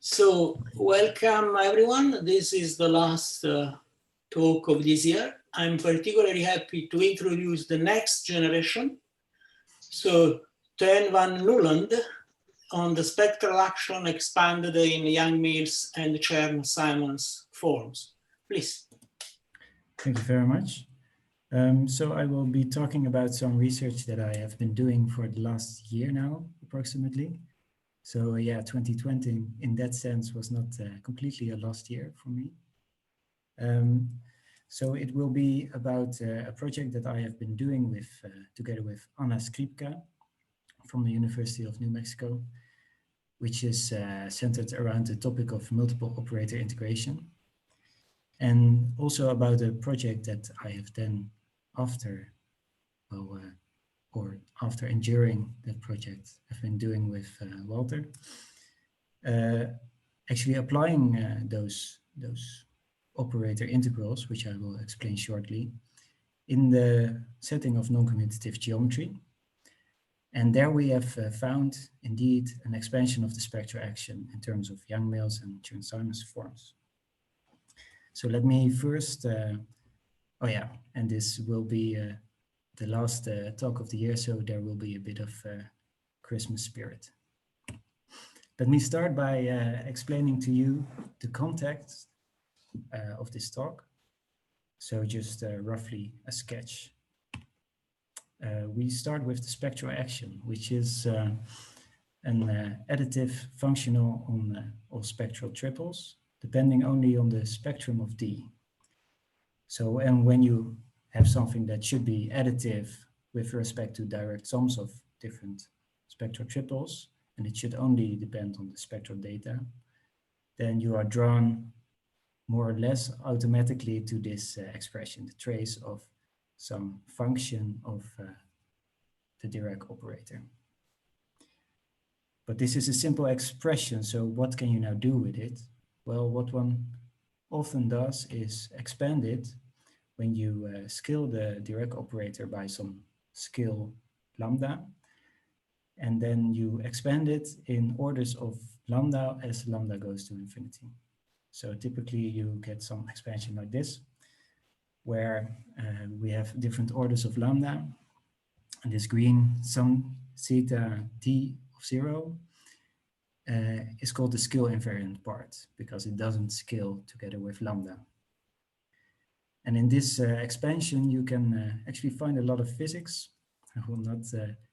So welcome everyone. This is the last talk of this year. I'm particularly happy to introduce the next generation. So Teun van Nuland on the spectral action expanded in Yang-Mills and Chern-Simons forms. Please. Thank you very much. So I will be talking about some research that I have been doing for the last year now, approximately. So yeah, 2020 in that sense was not completely a lost year for me. So it will be about a project that I have been doing with together with Anna Skripka from the University of New Mexico, which is centered around the topic of multiple operator integration. And also about a project that I have done after, or after enduring that project I've been doing with Walter, actually applying those operator integrals, which I will explain shortly, in the setting of non-commutative geometry. And there we have found indeed an expansion of the spectral action in terms of Yang-Mills and Chern-Simons forms. So let me first, oh yeah, and this will be the last talk of the year, so there will be a bit of Christmas spirit. Let me start by explaining to you the context of this talk. So just roughly a sketch. We start with the spectral action, which is an additive functional on all spectral triples, depending only on the spectrum of D. So, and when you have something that should be additive with respect to direct sums of different spectral triples, and it should only depend on the spectral data, then you are drawn more or less automatically to this expression, the trace of some function of the Dirac operator. But this is a simple expression, so what can you now do with it? Well, what one often does is expand it when you scale the Dirac operator by some scale lambda, and then you expand it in orders of lambda as lambda goes to infinity. So typically you get some expansion like this, where we have different orders of lambda, and this green some theta d of 0 is called the scale invariant part, because it doesn't scale together with lambda. And in this expansion, you can actually find a lot of physics. I will not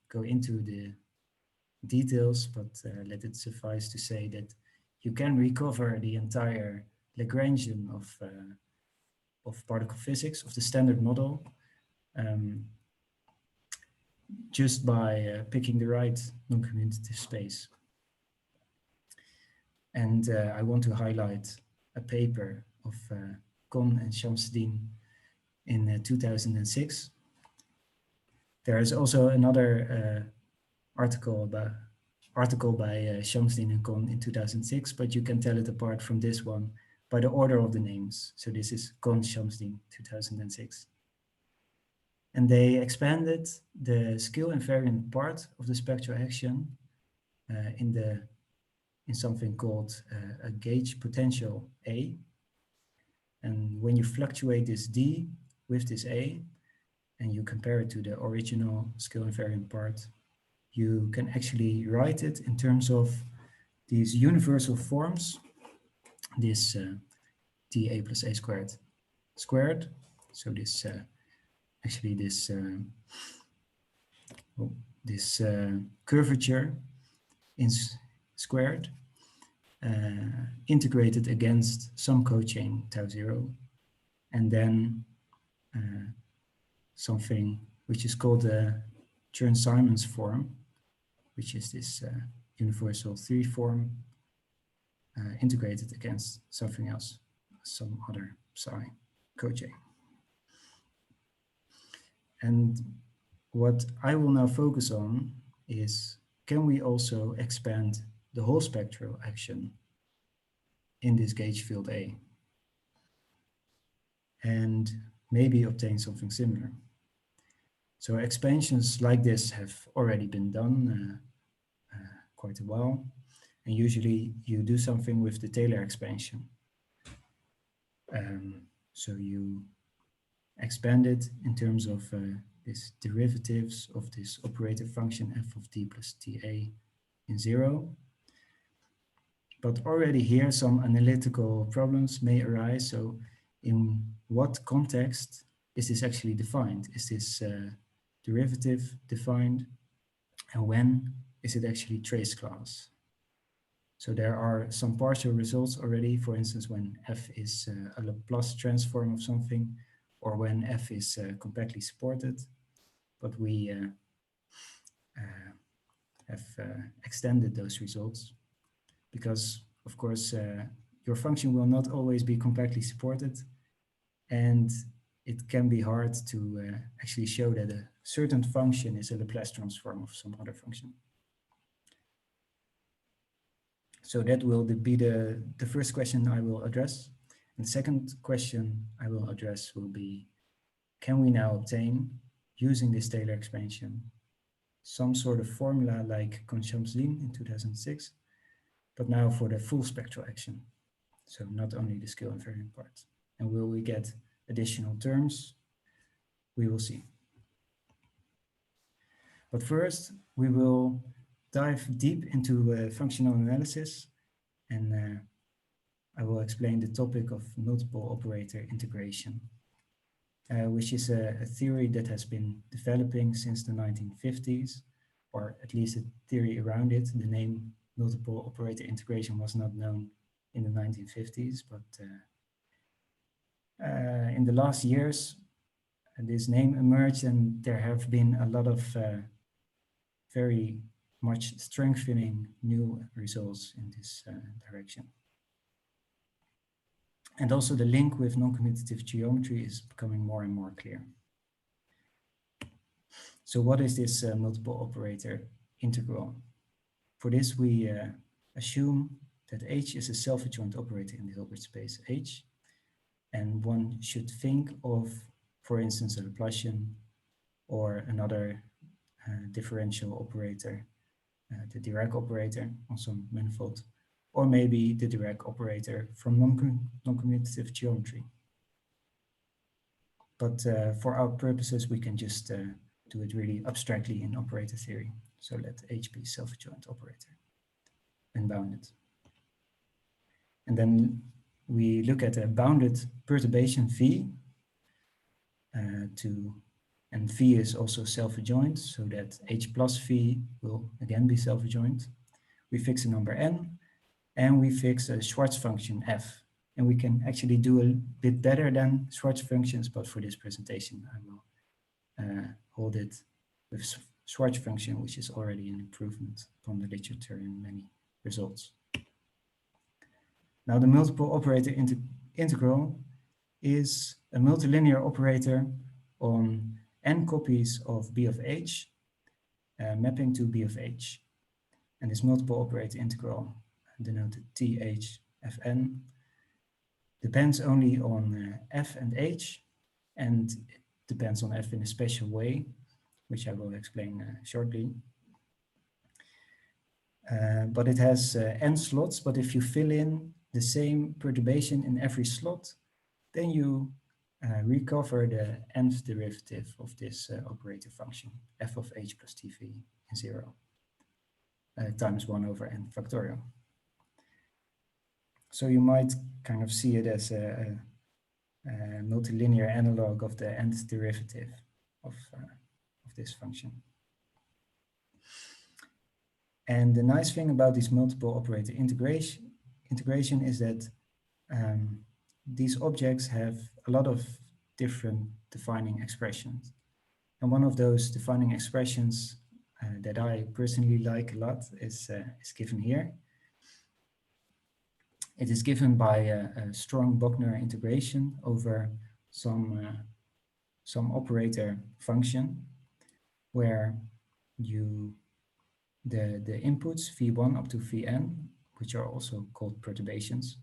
go into the details, but let it suffice to say that you can recover the entire Lagrangian of particle physics, of the standard model, just by picking the right non-commutative space. And I want to highlight a paper of Kohn and Shamsuddin in 2006. There is also another article by Shamsuddin and Kohn in 2006, but you can tell it apart from this one by the order of the names. So this is Kohn, Shamsuddin, 2006. And they expanded the scale invariant part of the spectral action in something called a gauge potential A. And when you fluctuate this D with this A, and you compare it to the original scale invariant part, you can actually write it in terms of these universal forms, this dA plus A squared squared. So this actually this curvature in squared integrated against some cochain tau 0, and then something which is called the Chern-Simons form, which is this universal 3 form integrated against something else, some other psi cochain. And what I will now focus on is, can we also expand the whole spectral action in this gauge field A and maybe obtain something similar? So expansions like this have already been done quite a while. And usually you do something with the Taylor expansion. So you expand it in terms of this derivatives of this operator function f of t plus ta in 0. But already here some analytical problems may arise. So in what context is this actually defined? Is this derivative defined? And when is it actually trace class? So there are some partial results already, for instance, when f is a Laplace transform of something, or when f is compactly supported. But we have extended those results because, of course, your function will not always be compactly supported, and it can be hard to actually show that a certain function is a Laplace transform of some other function. So that will be the first question I will address. And the second question I will address will be, can we now obtain, using this Taylor expansion, some sort of formula like Chern-Simons in 2006, but now for the full spectral action. So not only the scale invariant part. And will we get additional terms? We will see. But first, we will dive deep into functional analysis, and I will explain the topic of multiple operator integration, which is a theory that has been developing since the 1950s, or at least a theory around it. The name multiple operator integration was not known in the 1950s, but in the last years, this name emerged, and there have been a lot of very much strengthening new results in this direction. And also the link with noncommutative geometry is becoming more and more clear. So what is this multiple operator integral? For this, we assume that H is a self-adjoint operator in the Hilbert space H. And one should think of, for instance, a Laplacian or another differential operator, the Dirac operator on some manifold, or maybe the Dirac operator from noncommutative geometry. But for our purposes, we can just do it really abstractly in operator theory. So let H be self-adjoint operator and bounded. And then we look at a bounded perturbation V and V is also self-adjoint, so that H plus V will again be self-adjoint. We fix a number n, and we fix a Schwarz function f. And we can actually do a bit better than Schwarz functions, but for this presentation, I will hold it with Schwarz function, which is already an improvement upon the literature in many results. Now, the multiple operator integral is a multilinear operator on n copies of B of H, mapping to B of H. And this multiple operator integral, denoted THFN, depends only on F and H, and it depends on F in a special way, which I will explain shortly. But it has n slots, but if you fill in the same perturbation in every slot, then you recover the nth derivative of this operator function, f of h plus tv in 0, times 1 over n factorial. So you might kind of see it as a multilinear analog of the nth derivative of this function. And the nice thing about this multiple operator integration is that these objects have a lot of different defining expressions. And one of those defining expressions that I personally like a lot is given here. It is given by a strong Bochner integration over some operator function where the inputs v1 up to vn, which are also called perturbations,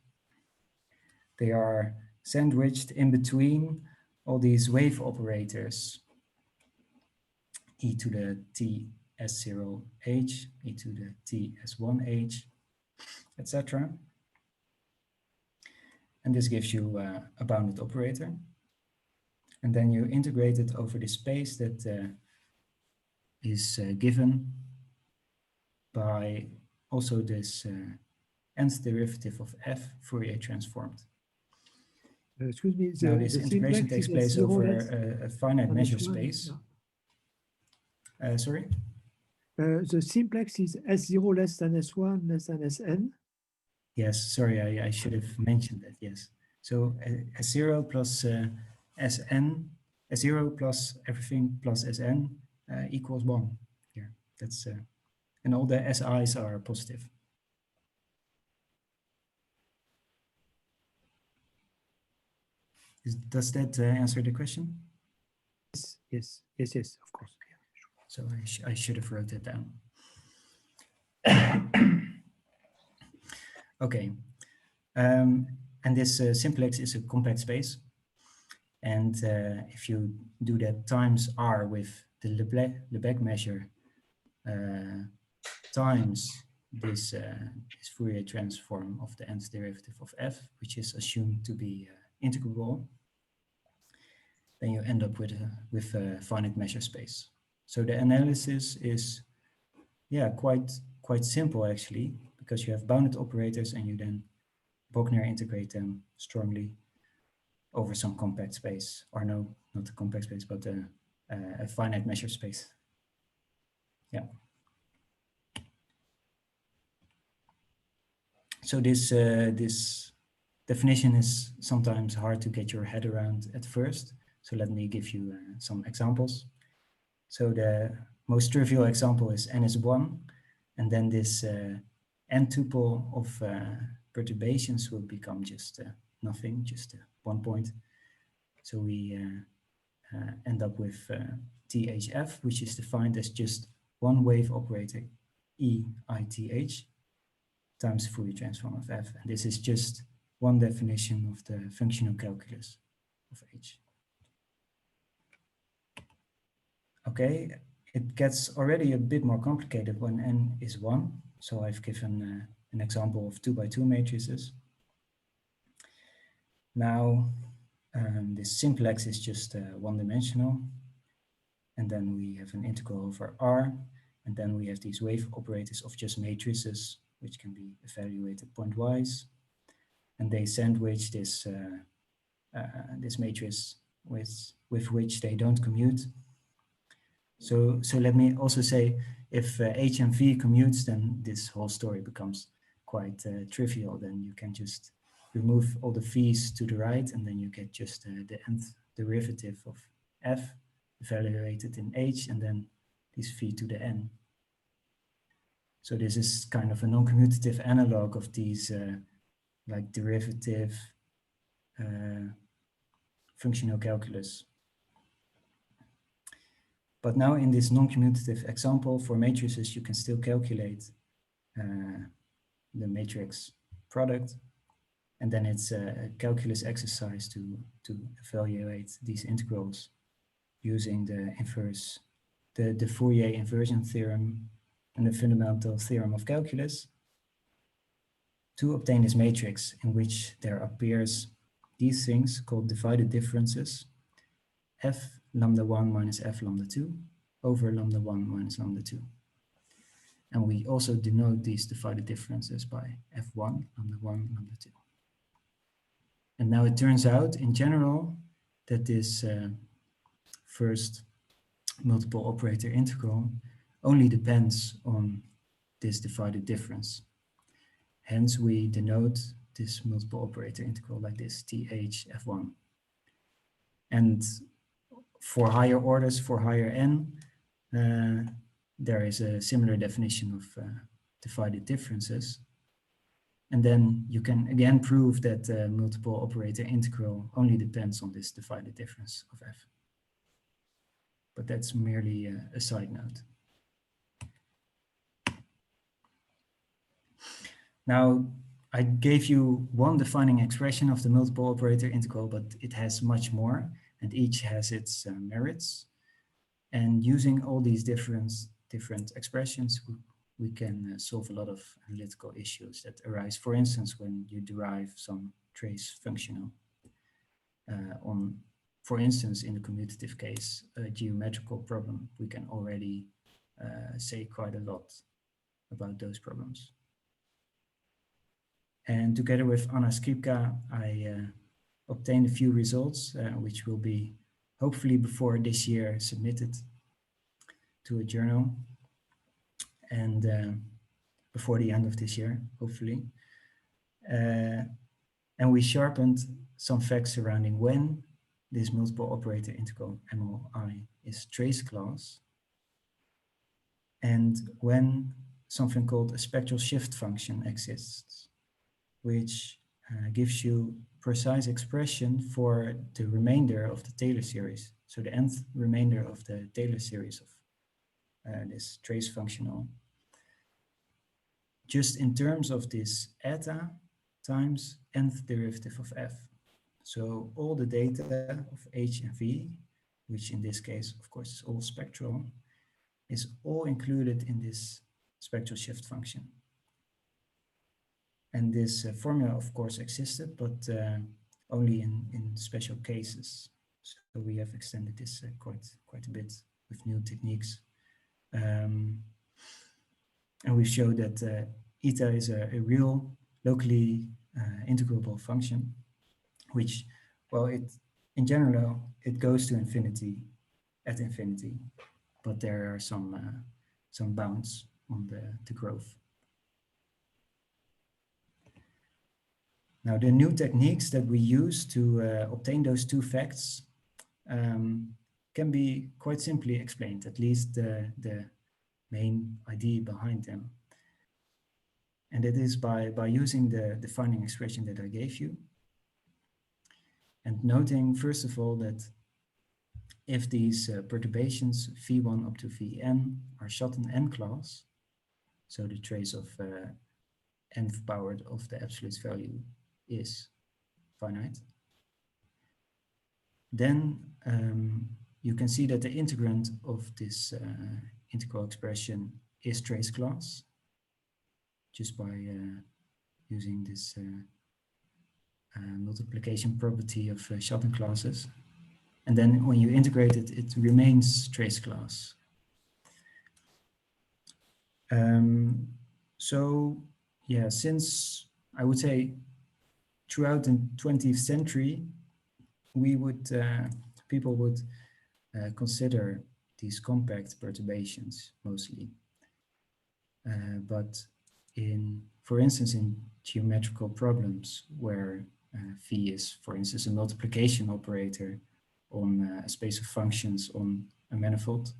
they are sandwiched in between all these wave operators, e to the t s0h, e to the t s1h, etc. And this gives you a bounded operator. And then you integrate it over the space that is given by also this nth derivative of f Fourier transformed. Excuse me, Now this integration takes place over a finite measure S1, space. yeah. Sorry? The simplex is S0 less than S1 less than Sn. Yes, sorry, I should have mentioned that, yes. So S0 plus Sn, S0 plus everything plus Sn equals 1 here. That's and all the SI's are positive. Does that answer the question? Yes, of course. Yeah, sure. So I should have wrote that down. Okay, and this simplex is a compact space. And if you do that times r with the Lebesgue measure times this Fourier transform of the nth derivative of f, which is assumed to be integrable, then you end up with a finite measure space. So the analysis is, yeah, quite simple actually, because you have bounded operators and you then Bochner integrate them strongly over some compact space, or no, not a compact space, but a finite measure space. Yeah. So this definition is sometimes hard to get your head around at first. So let me give you some examples. So the most trivial example is n is 1, and then this n tuple of perturbations will become just nothing, just 1 point. So we end up with THF, which is defined as just one wave operator EITH times Fourier transform of f. And this is just one definition of the functional calculus of H. Okay, it gets already a bit more complicated when n is 1. So I've given an example of 2 by 2 matrices. Now, this simplex is just one-dimensional. And then we have an integral over R. And then we have these wave operators of just matrices, which can be evaluated pointwise. And they sandwich this, this matrix with which they don't commute. So let me also say, if H and V commutes, then this whole story becomes quite trivial. Then you can just remove all the V's to the right, and then you get just the nth derivative of F evaluated in H, and then this V to the N. So this is kind of a non-commutative analog of these like derivative functional calculus. But now in this non-commutative example for matrices, you can still calculate the matrix product. And then it's a calculus exercise to evaluate these integrals using the Fourier inversion theorem and the fundamental theorem of calculus to obtain this matrix in which there appears these things called divided differences, f lambda 1 minus f lambda 2 over lambda 1 minus lambda 2. And we also denote these divided differences by f1, lambda 1, lambda 2. And now it turns out in general that this first multiple operator integral only depends on this divided difference. Hence we denote this multiple operator integral like this, th f1. And for higher orders, for higher n, there is a similar definition of divided differences. And then you can again prove that the multiple operator integral only depends on this divided difference of f. But that's merely a side note. Now, I gave you one defining expression of the multiple operator integral, but it has much more, and each has its merits. And using all these different expressions, we can solve a lot of analytical issues that arise, for instance, when you derive some trace functional on, for instance, in the commutative case, a geometrical problem. We can already say quite a lot about those problems. And together with Anna Skripka, I obtained a few results, which will be hopefully before this year submitted to a journal, and before the end of this year, hopefully. And we sharpened some facts surrounding when this multiple operator integral MLI is trace class, and when something called a spectral shift function exists, which gives you precise expression for the remainder of the Taylor series. So the nth remainder of the Taylor series of this trace functional, just in terms of this eta times nth derivative of f. So all the data of H and V, which in this case, of course, is all spectral, is all included in this spectral shift function. And this formula, of course, existed, but only in special cases. So we have extended this quite a bit with new techniques. And we showed that eta is a real locally integrable function, which, well, in general, it goes to infinity at infinity, but there are some bounds on the growth. Now, the new techniques that we use to obtain those two facts can be quite simply explained, at least the main idea behind them. And it is by using the defining expression that I gave you, and noting, first of all, that if these perturbations V1 up to Vn are Schotten n class, so the trace of nth powered of the absolute value is finite, then you can see that the integrand of this integral expression is trace class, just by using this multiplication property of Schotten classes. And then when you integrate it, it remains trace class. So yeah, since I would say throughout the 20th century, people would consider these compact perturbations mostly. But for instance, in geometrical problems where V is, for instance, a multiplication operator on a space of functions on a manifold,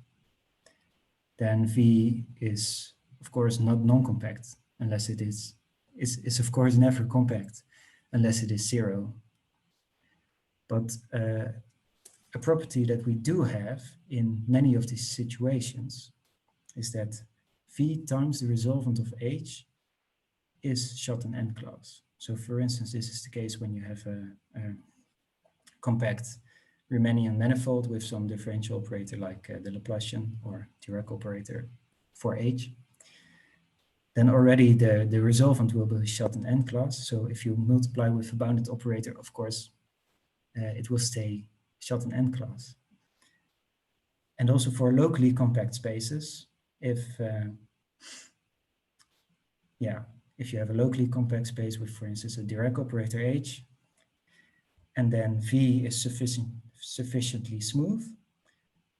then V is, of course, not non-compact unless it is of course never compact unless it is zero. But a property that we do have in many of these situations is that V times the resolvent of H is Schotten n class. So for instance, this is the case when you have a compact Riemannian manifold with some differential operator like the Laplacian or Dirac operator for H. Then already the resolvent will be Schotten n class. So if you multiply with a bounded operator, of course, it will stay Schotten n class. And also for locally compact spaces, if you have a locally compact space with, for instance, a Dirac operator H, and then V is sufficiently smooth,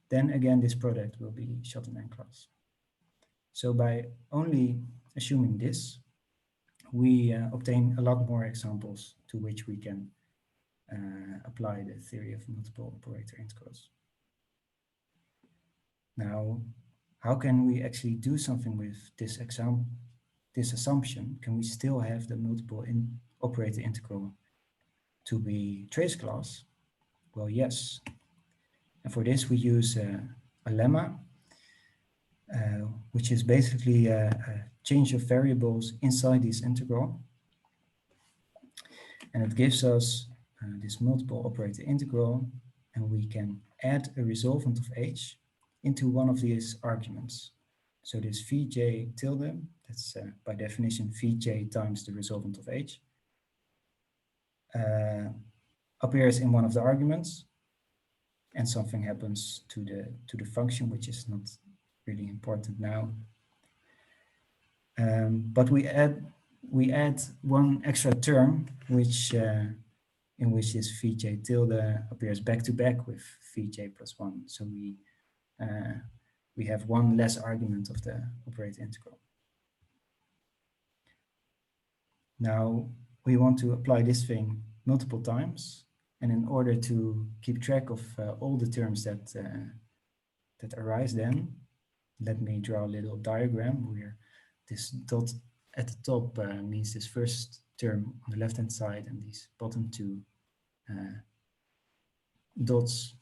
then again this product will be Schotten n class. So by only assuming this, we obtain a lot more examples to which we can apply the theory of multiple operator integrals. Now, how can we actually do something with this assumption? Can we still have the multiple operator integral to be trace class? Well, yes. And for this we use a lemma, which is basically a change of variables inside this integral. And it gives us this multiple operator integral, and we can add a resolvent of H into one of these arguments. So this Vj tilde, that's by definition Vj times the resolvent of H, appears in one of the arguments, and something happens to the function, which is not really important now. But we add one extra term, which in which this Vj tilde appears back to back with Vj plus 1. So we have one less argument of the operator integral. Now we want to apply this thing multiple times, and in order to keep track of all the terms that arise, then let me draw a little diagram where this dot at the top means this first term on the left hand side, and these bottom two dots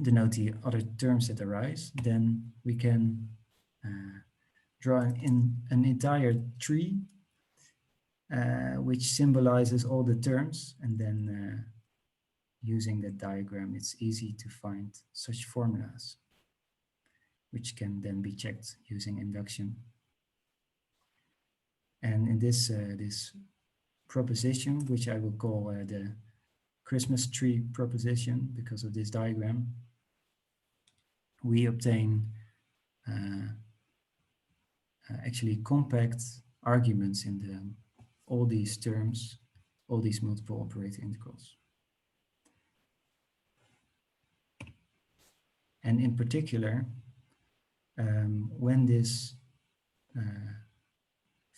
denote the other terms that arise. Then we can draw an entire tree which symbolizes all the terms, and then using that diagram it's easy to find such formulas which can then be checked using induction. And in this proposition, which I will call the Christmas tree proposition because of this diagram, we obtain actually compact arguments in all these terms, all these multiple operator integrals. And in particular, when this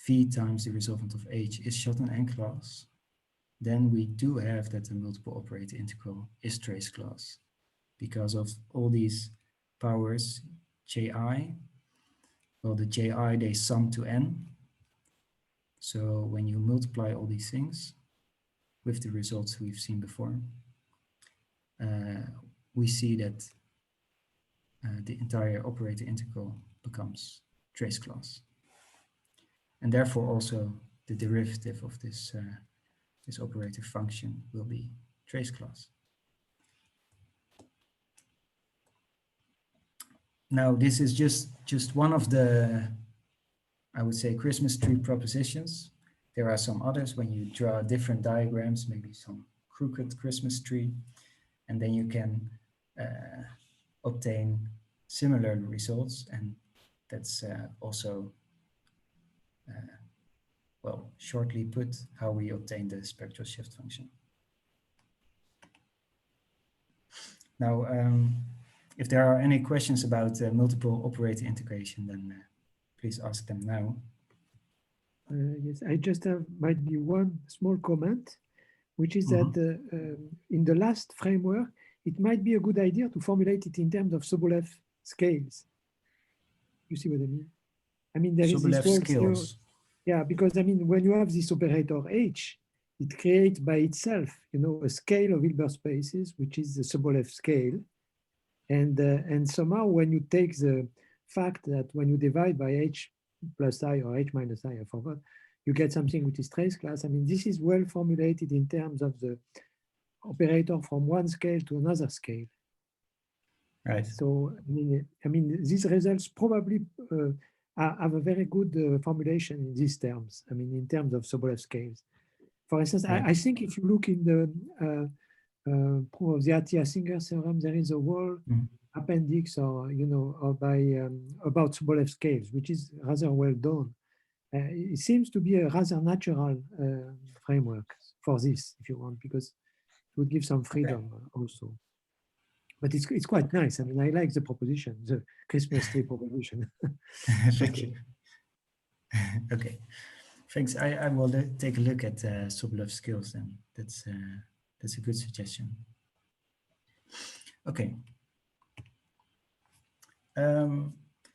V times the resolvent of H is Schotten-N class, then we do have that the multiple operator integral is trace class because of all these powers Ji. Well, the Ji, they sum to n. So when you multiply all these things with the results we've seen before, we see that the entire operator integral becomes trace class. And therefore also the derivative of this operator function will be trace class. Now this is just one of the, I would say, Christmas tree propositions. There are some others when you draw different diagrams, maybe some crooked Christmas tree, and then you can obtain similar results, and that's also well, shortly put, how we obtain the spectral shift function. Now, if there are any questions about multiple operator integration, then please ask them now. Yes, I just have might be one small comment, which is that in the last framework, it might be a good idea to formulate it in terms of Sobolev scales. You see what I mean? I mean, there is this whole scales. Yeah, because I mean, when you have this operator H, it creates by itself, you know, a scale of Hilbert spaces, which is the Sobolev scale. And somehow when you take the fact that when you divide by H plus I or H minus I forgot, you get something which is trace class. I mean, this is well formulated in terms of the operator from one scale to another scale. Right. So, I mean these results probably have a very good formulation in these terms. I mean, in terms of Sobolev scales. For instance, right. I think if you look in the proof of the Atiyah-Singer theorem, there is a whole appendix, or you know, or by about Sobolev scales, which is rather well done. It seems to be a rather natural framework for this, if you want, because it would give some freedom also. But it's quite nice. I mean, I like the proposition, the Christmas tree proposition. Thank you. Okay, thanks. I will take a look at Sobolev scales then. That's a good suggestion. Okay.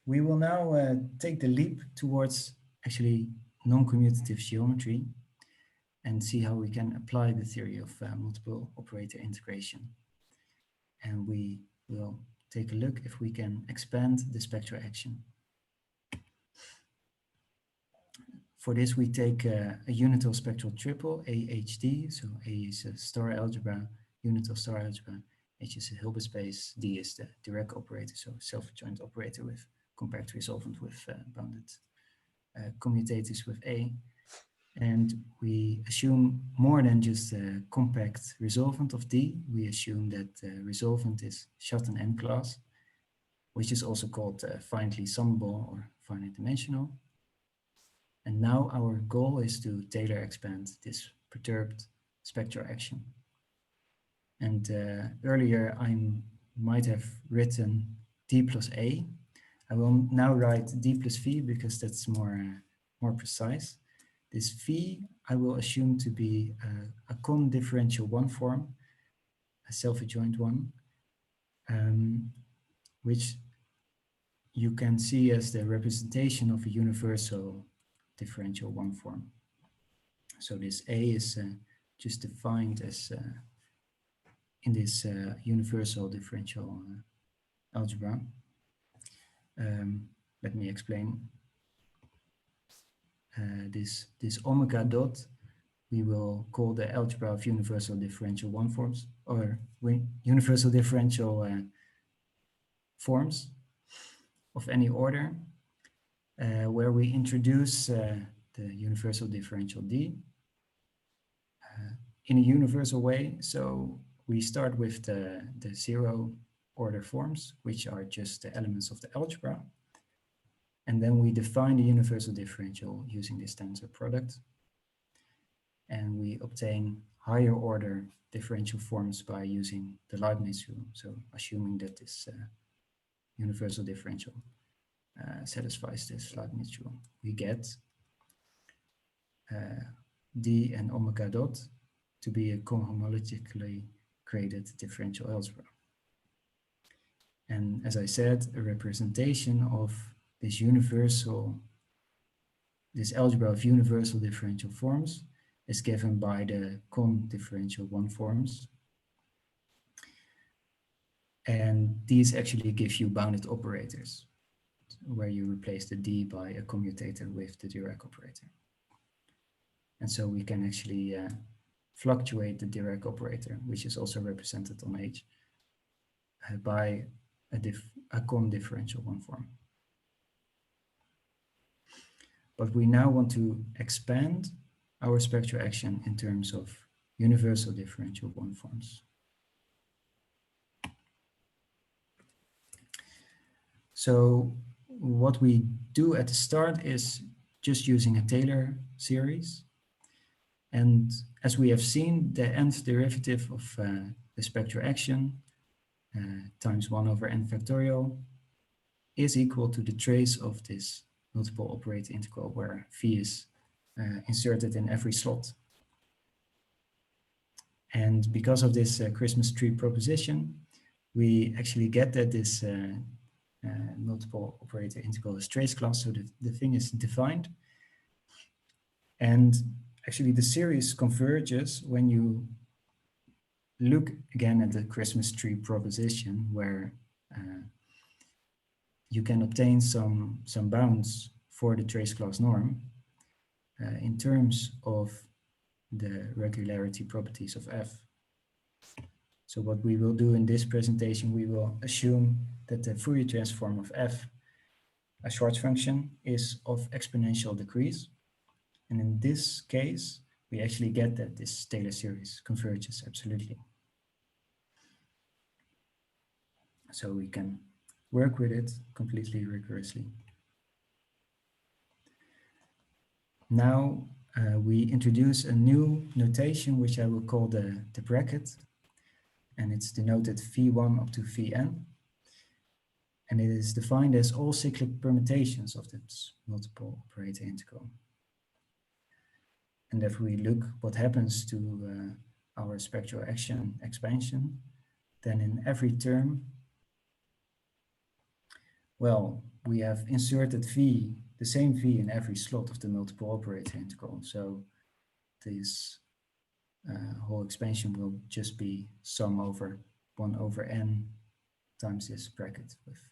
We will now take the leap towards actually non-commutative geometry and see how we can apply the theory of multiple operator integration. And we will take a look if we can expand the spectral action. For this, we take a unital spectral triple, AHD. So A is a star algebra, unital star algebra. H is a Hilbert space. D is the Dirac operator, so self-adjoint operator with compact resolvent with bounded commutatives with A. And we assume more than just a compact resolvent of D. We assume that the resolvent is Schotten N class, which is also called finitely summable or finite dimensional. And now our goal is to Taylor expand this perturbed spectral action. And earlier I might have written D plus A. I will now write D plus V because that's more precise. This V I will assume to be a con-differential one form, a self-adjoint one, which you can see as the representation of a universal differential one form. So this A is just defined as in this universal differential algebra. Let me explain. This omega dot we will call the algebra of universal differential one forms, or universal differential forms of any order, where we introduce the universal differential D in a universal way. So we start with the zero order forms, which are just the elements of the algebra. And then we define the universal differential using this tensor product. And we obtain higher order differential forms by using the Leibniz rule. So assuming that this universal differential satisfies this Leibniz rule, we get D and omega dot to be a cohomologically graded differential algebra. And as I said, a representation of this algebra of universal differential forms is given by the con-differential one forms. And these actually give you bounded operators, where you replace the D by a commutator with the Dirac operator. And so we can actually fluctuate the Dirac operator, which is also represented on H, by a con-differential one form. But we now want to expand our spectral action in terms of universal differential one forms. So what we do at the start is just using a Taylor series. And as we have seen, the nth derivative of the spectral action times 1 over n factorial is equal to the trace of this multiple operator integral where phi is inserted in every slot. And because of this Christmas tree proposition, we actually get that this multiple operator integral is trace class, so the thing is defined. And actually the series converges when you look again at the Christmas tree proposition, where you can obtain some bounds for the trace class norm in terms of the regularity properties of F. So what we will do in this presentation, we will assume that the Fourier transform of F, a Schwarz function, is of exponential decrease. And in this case, we actually get that this Taylor series converges absolutely. So we can work with it completely rigorously. Now we introduce a new notation, which I will call the bracket. And it's denoted V1 up to Vn. And it is defined as all cyclic permutations of this multiple operator integral. And if we look what happens to our spectral action expansion, then in every term, well, we have inserted V, the same V in every slot of the multiple operator integral. So this whole expansion will just be sum over 1 over n times this bracket with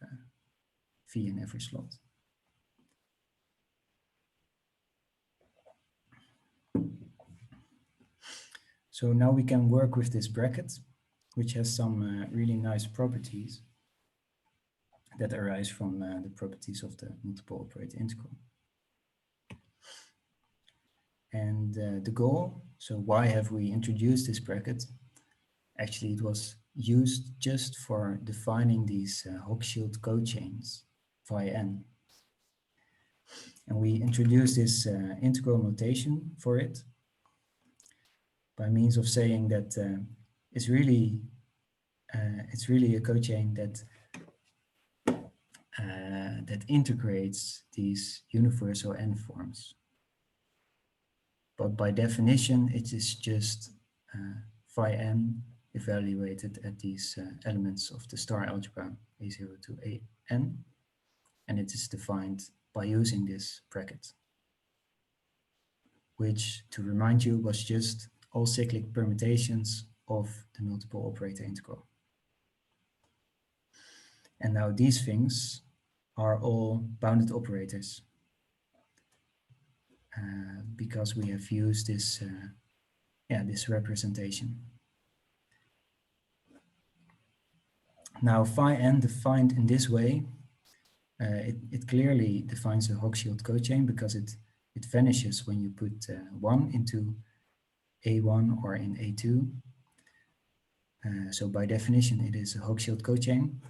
V in every slot. So now we can work with this bracket, which has some really nice properties that arise from the properties of the multiple operator integral. And the goal, so why have we introduced this bracket? Actually, it was used just for defining these Hochschild cochains phi n. And we introduced this integral notation for it by means of saying that it's really a cochain that that integrates these universal n forms. But by definition, it is just phi n evaluated at these elements of the star algebra A0 to an, and it is defined by using this bracket, which, to remind you, was just all cyclic permutations of the multiple operator integral. And now these things are all bounded operators because we have used this, this representation. Now phi n defined in this way, it clearly defines a Hochschild cochain because it vanishes when you put 1 into A1 or in A2. So by definition, it is a Hochschild cochain.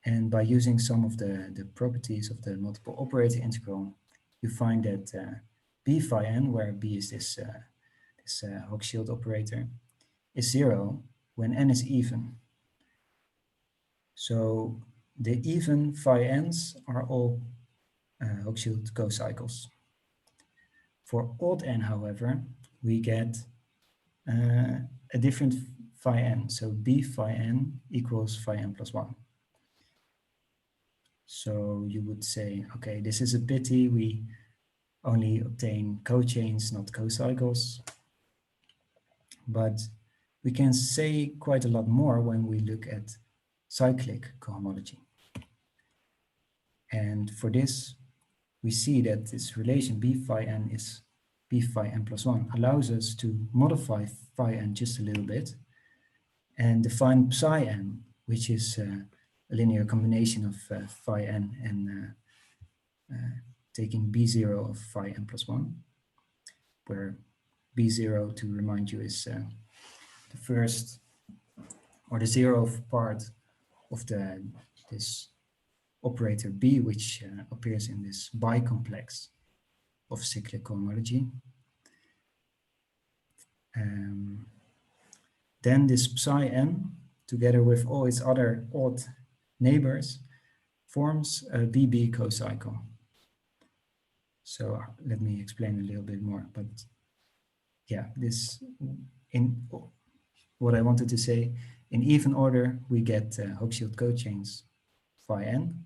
And by using some of the properties of the multiple operator integral, you find that b phi n, where b is this Hochschild operator, is 0 when n is even. So the even phi n's are all Hochschild cocycles. For odd n, however, we get a different phi n. So b phi n equals phi n plus 1. So you would say, okay, this is a pity. We only obtain cochains, not cocycles. But we can say quite a lot more when we look at cyclic cohomology. And for this, we see that this relation b phi n is b phi n plus 1 allows us to modify phi n just a little bit and define psi n, which is a linear combination of phi n and taking b0 of phi n plus 1, where b0, to remind you, is the first or the 0th part of this operator b, which appears in this bicomplex of cyclic cohomology. Then this psi n, together with all its other odd neighbors, forms a BB cocycle. So let me explain a little bit more. But yeah, what I wanted to say, in even order, we get Hochschild cochains phi n,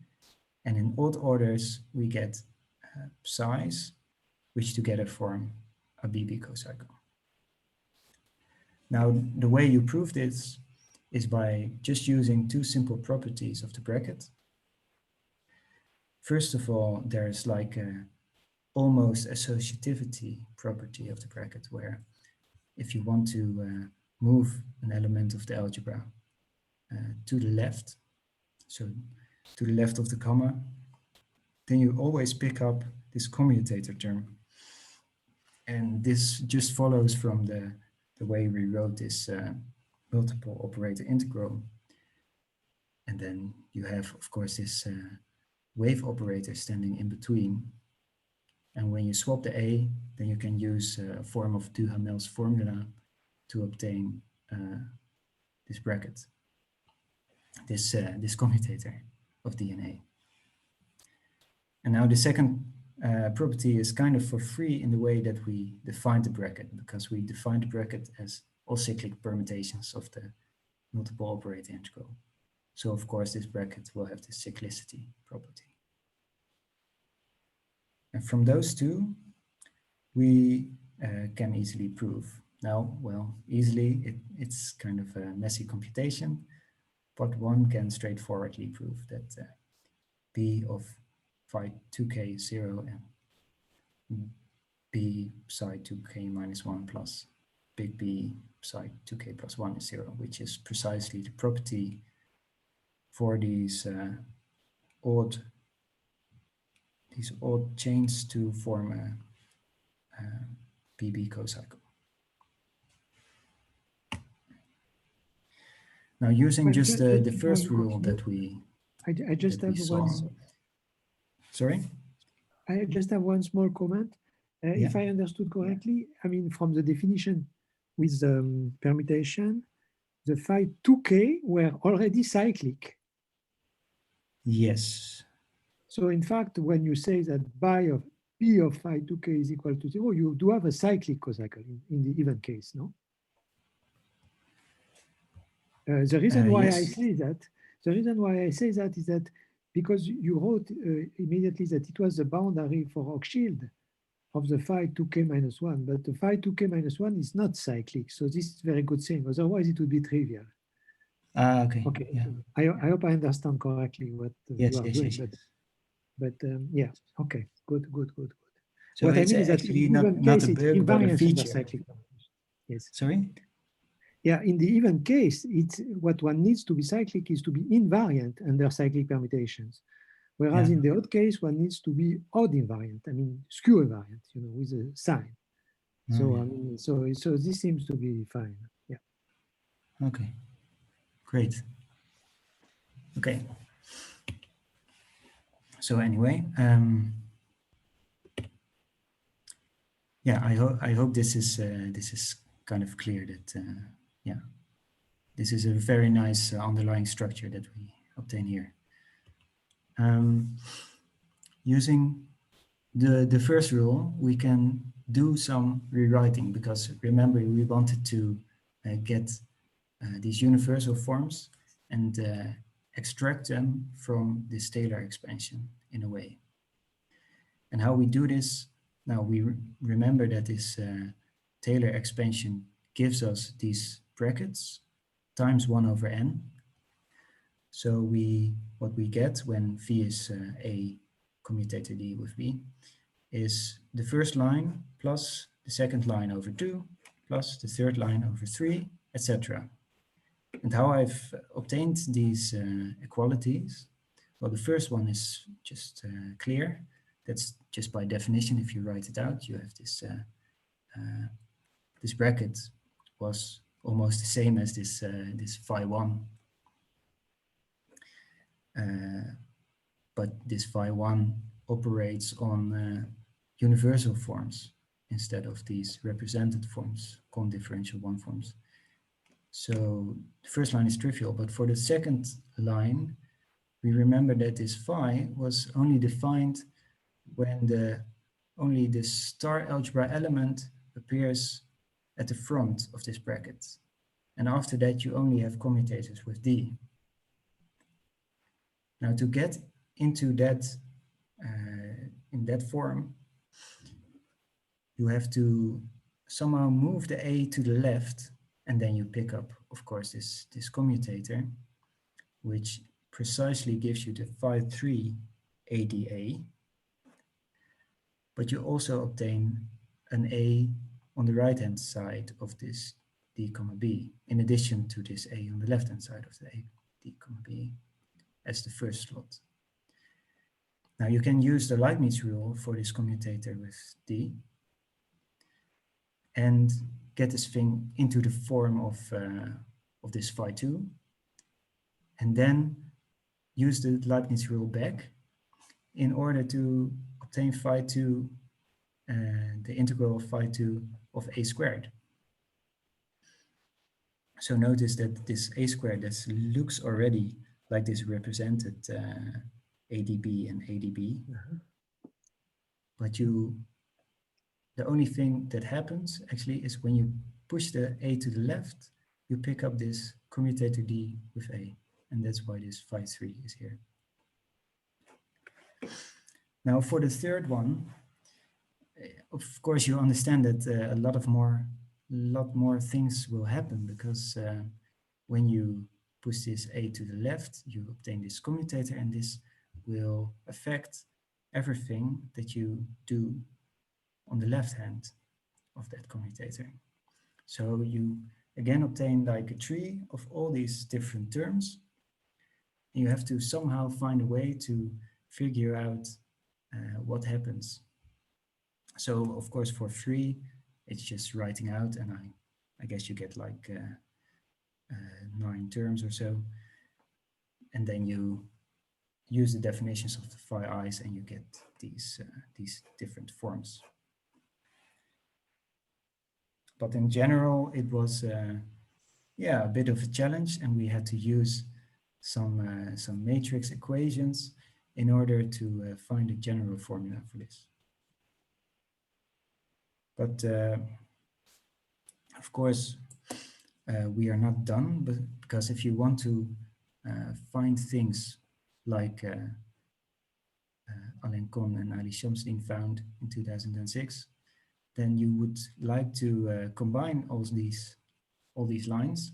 and in odd orders, we get psi's, which together form a BB cocycle. Now, the way you prove this is by just using two simple properties of the bracket. First of all, there's like a almost associativity property of the bracket, where if you want to move an element of the algebra to the left, so to the left of the comma, then you always pick up this commutator term. And this just follows from the way we wrote this multiple operator integral. And then you have, of course, this wave operator standing in between. And when you swap the A, then you can use a form of Duhamel's formula to obtain this bracket, this commutator of DNA. And now the second property is kind of for free in the way that we define the bracket, because we define the bracket as all cyclic permutations of the multiple operator integral. So of course this bracket will have the cyclicity property. And from those two, we can easily prove. Now, well, easily, it's kind of a messy computation, but one can straightforwardly prove that B of phi 2k is 0 and B psi 2k minus 1 plus big B psi 2k plus 1 is 0, which is precisely the property for these odd chains to form a PB cocycle. Now, using Well, just the before first you rule continue, that we I just have saw. one. Sorry? I just have one small comment. Yeah. If I understood correctly, I mean, from the definition with permutation, the phi 2k were already cyclic. Yes. So in fact, when you say that P of phi 2k is equal to 0, you do have a cyclic cocycle in the even case, no? The reason why yes. I say that is that because you wrote immediately that it was the boundary for Rothschild of the phi 2k minus 1, but the phi 2k minus 1 is not cyclic. So this is a very good thing. Otherwise, it would be trivial. Okay. Okay. Yeah. I hope I understand correctly what Yes, you are yes, doing. yes, But yeah, okay, good. So What I it's mean is that actually in even not case, a it's bug, but a invariant under feature. cyclic. Yes. Sorry? Yeah, in the even case, it's what one needs to be cyclic is to be invariant under cyclic permutations. Whereas Yeah. in the odd case, one needs to be odd invariant, I mean, skew invariant, you know, with a sign. So, I mean, so this seems to be fine. Yeah. Okay, great. Okay. So anyway, yeah, I hope this is kind of clear that yeah, this is a very nice underlying structure that we obtain here. Using the first rule, we can do some rewriting because remember we wanted to get these universal forms and extract them from this Taylor expansion in a way. And how we do this, now we remember that this Taylor expansion gives us these brackets times 1 over n. So what we get when V is a commutator D with V is the first line plus the second line over 2 plus the third line over 3, etc. And how I've obtained these equalities, well, the first one is just clear. That's just by definition. If you write it out, you have this this bracket was almost the same as this this phi 1. But this phi 1 operates on universal forms instead of these represented forms, differential 1 forms. So the first line is trivial, but for the second line, we remember that this phi was only defined when only the star algebra element appears at the front of this bracket. And after that, you only have commutators with D. Now to get into that, in that form, you have to somehow move the A to the left, and then you pick up, of course, this commutator, which precisely gives you the phi 3 ADA. But you also obtain an A on the right-hand side of this D comma B, in addition to this A on the left-hand side of the A, D comma B, as the first slot. Now you can use the Leibniz rule for this commutator with D and get this thing into the form of this phi 2, and then use the Leibniz rule back in order to obtain phi 2, the integral of phi 2 of a squared. So notice that this a squared, this looks already like this represented ADB and ADB, but the only thing that happens actually is when you push the A to the left, you pick up this commutator D with A, and that's why this phi 3 is here. Now for the third one, of course you understand that a lot more things will happen, because when you push this A to the left, you obtain this commutator, and this will affect everything that you do on the left hand of that commutator. So you again obtain like a tree of all these different terms, You have to somehow find a way to figure out what happens. So of course for free, it's just writing out, and I guess you get like 9 terms or so. And then you use the definitions of the phi i's and you get these different forms. But in general, it was yeah, a bit of a challenge, and we had to use some matrix equations in order to find a general formula for this. But of course, we are not done, but because if you want to find things like Alain Kohn and Ali Shamsuddin found in 2006, then you would like to combine all these lines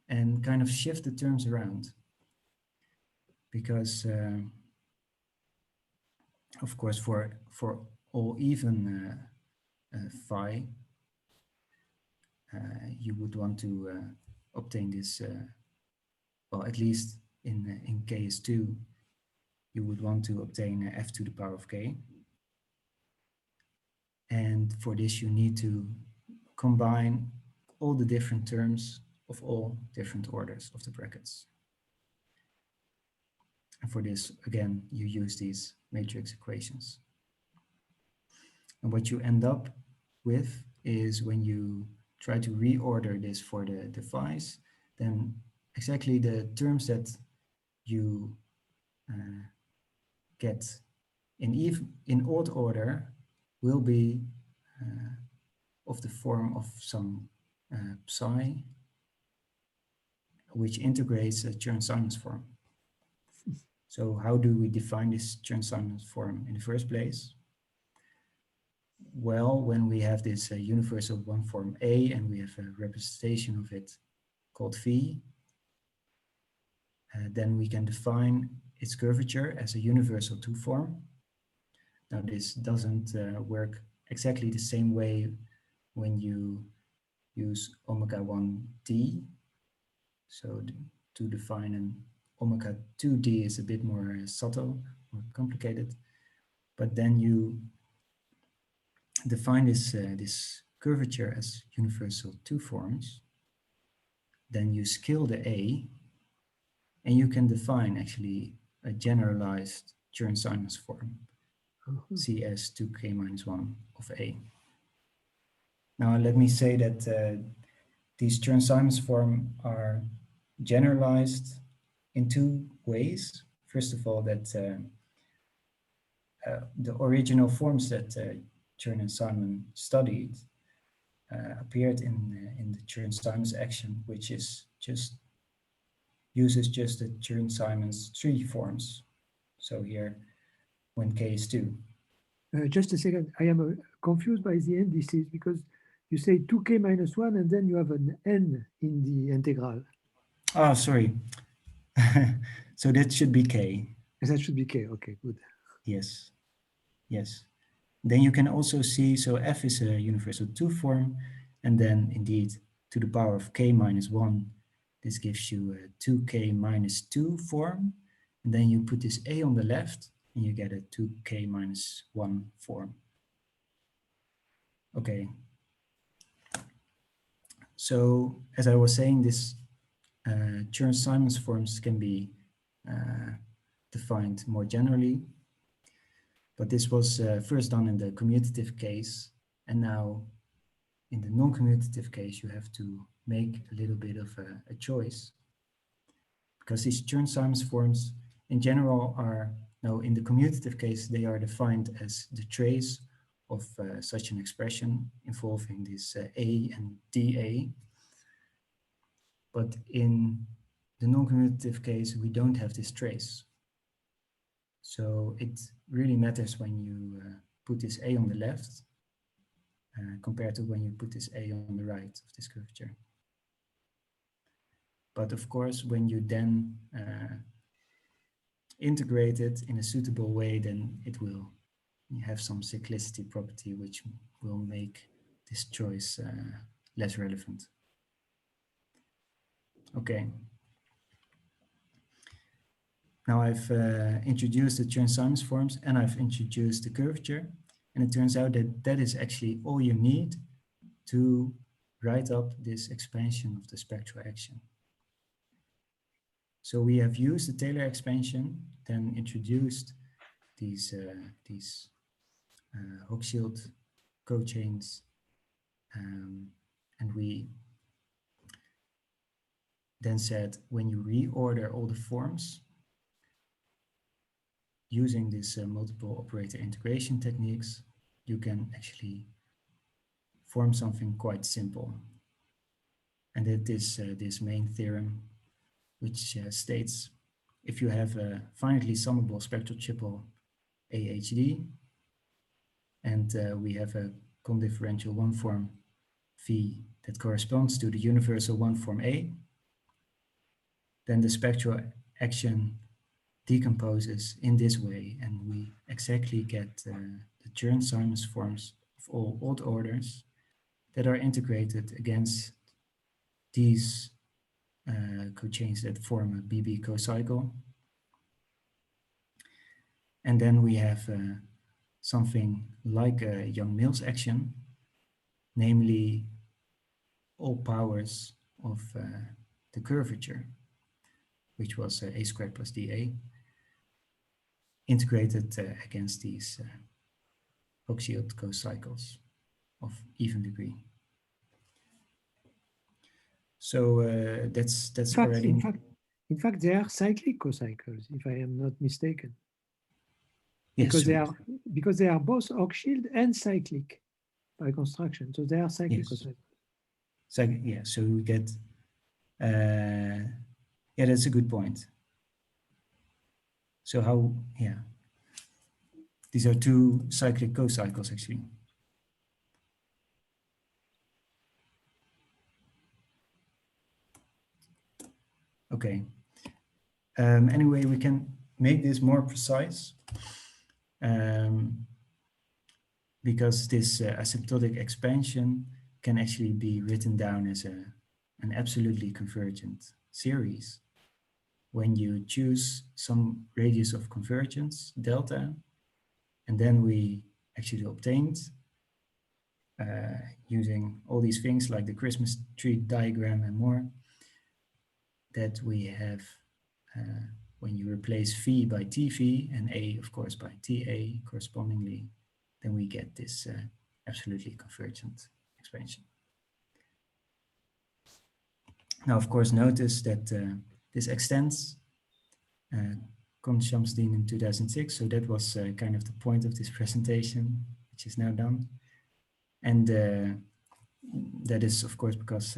and kind of shift the terms around. Because of course, for all even phi, you would want to obtain this, well, at least in KS2, you would want to obtain f to the power of k. And for this, you need to combine all the different terms of all different orders of the brackets. And for this, again, you use these matrix equations. And what you end up with is when you try to reorder this for the phi's, then exactly the terms that you get in odd order will be of the form of some psi, which integrates a Chern-Simons form. So how do we define this Chern-Simons form in the first place? Well, when we have this universal one form A and we have a representation of it called V, then we can define its curvature as a universal two form. Now this doesn't work exactly the same way when you use omega 1d. So to define an omega 2d is a bit more subtle, more complicated. But then you define this curvature as universal two forms. Then you scale the A, and you can define actually a generalized Chern-Simons form, C as 2k minus 1 of A. Now let me say that these Chern-Simons forms are generalized in two ways. First of all, that the original forms that Chern and Simon studied appeared in the Chern-Simons action, which is uses just the Chern-Simons three forms. So here, when k is 2. Just a second, I am confused by the indices because you say 2k minus 1 and then you have an n in the integral. Oh, sorry. So that should be k. That should be k, okay, good. Yes, yes. Then you can also see, so f is a universal two form, and then indeed to the power of k minus 1, this gives you a 2k minus 2 form, and then you put this a on the left, and you get a 2k minus 1 form. Okay. So as I was saying, this Chern-Simons forms can be defined more generally, but this was first done in the commutative case, and now in the non-commutative case you have to make a little bit of a choice, because these Chern-Simons forms in general are, now in the commutative case, they are defined as the trace of such an expression involving this A and dA. But in the non-commutative case, we don't have this trace. So it really matters when you put this A on the left compared to when you put this A on the right of this curvature. But of course, when you then integrate it in a suitable way, then it will have some cyclicity property, which will make this choice less relevant. Okay. Now I've introduced the Chern-Simons forms and I've introduced the curvature, and it turns out that that is actually all you need to write up this expansion of the spectral action. So we have used the Taylor expansion, then introduced these Hochschild cochains, and we then said when you reorder all the forms using this multiple operator integration techniques, you can actually form something quite simple. And it is this main theorem, which states if you have a finitely summable spectral triple AHD, and we have a condifferential one form V that corresponds to the universal one form A, then the spectral action decomposes in this way, and we exactly get the Chern-Simons forms of all odd orders that are integrated against these cochains that form a BB cocycle. And then we have something like a Yang-Mills action, namely all powers of the curvature, which was a squared plus dA, integrated against these Hochschild cocycles of even degree. So that's already. In fact, they are cyclic cocycles, if I am not mistaken. Yes, because they are both Hochschild and cyclic by construction. So they are cyclic cocycles. Yeah, so we get. Yeah, that's a good point. So how? Yeah, these are two cyclic cocycles actually. Okay. Anyway, we can make this more precise because this asymptotic expansion can actually be written down as an absolutely convergent series when you choose some radius of convergence, delta, and then we actually obtained using all these things like the Christmas tree diagram and more, that we have when you replace V by TV and A, of course, by TA correspondingly, then we get this absolutely convergent expansion. Now, of course, notice that this extends Kohn-Shamsuddin in 2006. So that was kind of the point of this presentation, which is now done. And that is, of course, because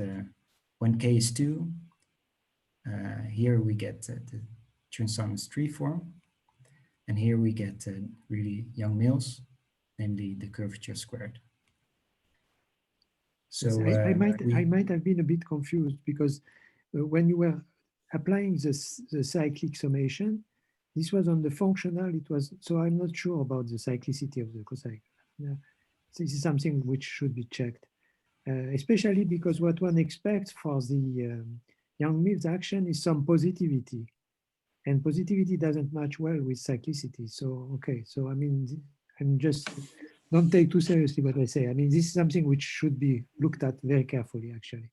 when K is 2, here we get the Chern-Simons tree form. And here we get really Yang-Mills, namely the curvature squared. So I might have been a bit confused because when you were applying the cyclic summation, this was on the functional. It was so I'm not sure about the cyclicity of the cocycle. This is something which should be checked, especially because what one expects for the Yang-Mills action is some positivity, and positivity doesn't match well with cyclicity. So okay, so I mean, I'm just. Don't take too seriously what I say. I mean, this is something which should be looked at very carefully, actually.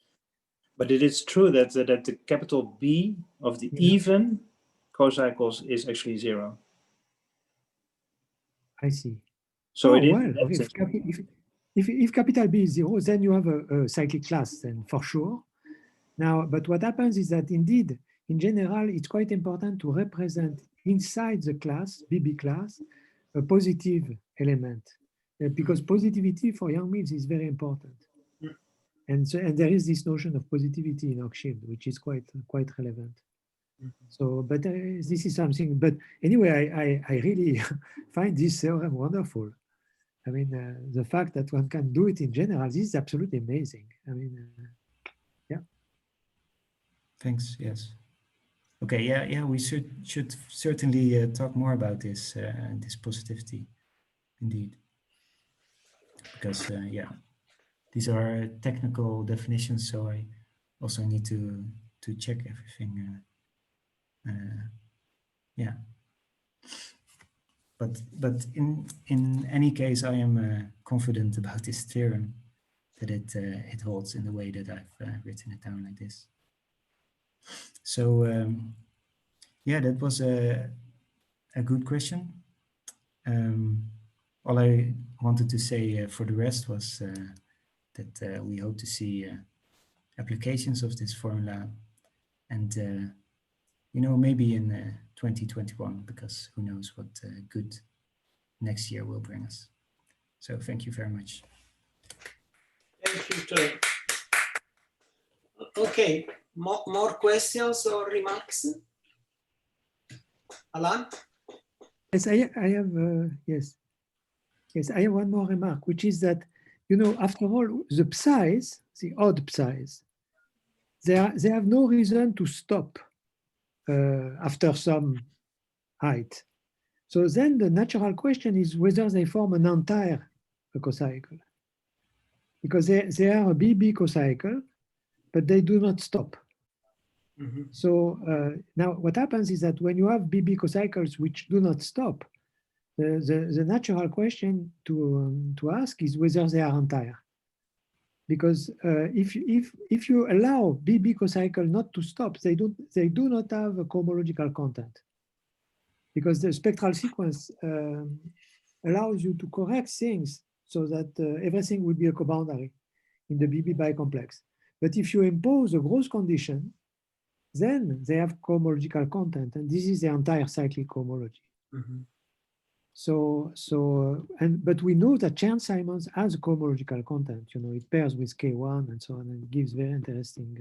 But it is true that the capital B of the even cocycles is actually 0. I see. So it is. Well, if capital B is 0, then you have a cyclic class, then for sure. Now, but what happens is that indeed, in general, it's quite important to represent inside the class, BB class, a positive element. Because positivity for Yang-Mills is very important, and there is this notion of positivity in Hochschild, which is quite relevant. So, but this is something. But anyway, I really find this theorem wonderful. I mean, the fact that one can do it in general, this is absolutely amazing. I mean, yeah. Thanks. Yes. Okay. Yeah. We should certainly talk more about this this positivity, indeed. Because yeah, these are technical definitions, so I also need to check everything Yeah. But in any case, I am confident about this theorem, that it holds in the way that I've written it down like this. So yeah, that was a good question. All I wanted to say for the rest was that we hope to see applications of this formula, and you know, maybe in 2021, because who knows what good next year will bring us. So thank you very much. Thank you, Teun. Okay, more questions or remarks? Alan? Yes, I have, yes, I have one more remark, which is that, you know, after all, the psi's, the odd psi's, they have no reason to stop after some height. So then the natural question is whether they form an entire cocycle, because they are a BB cocycle, but they do not stop. Mm-hmm. So now what happens is that when you have BB cocycles which do not stop, the natural question to ask is whether they are entire. Because if you allow BB cocycle not to stop, they do not have a cohomological content. Because the spectral sequence allows you to correct things so that everything will be a coboundary in the BB bicomplex. But if you impose a gross condition, then they have cohomological content, and this is the entire cyclic homology. Mm-hmm. But we know that Chern-Simons has a cohomological content. You know, it pairs with K1 and so on, and gives very interesting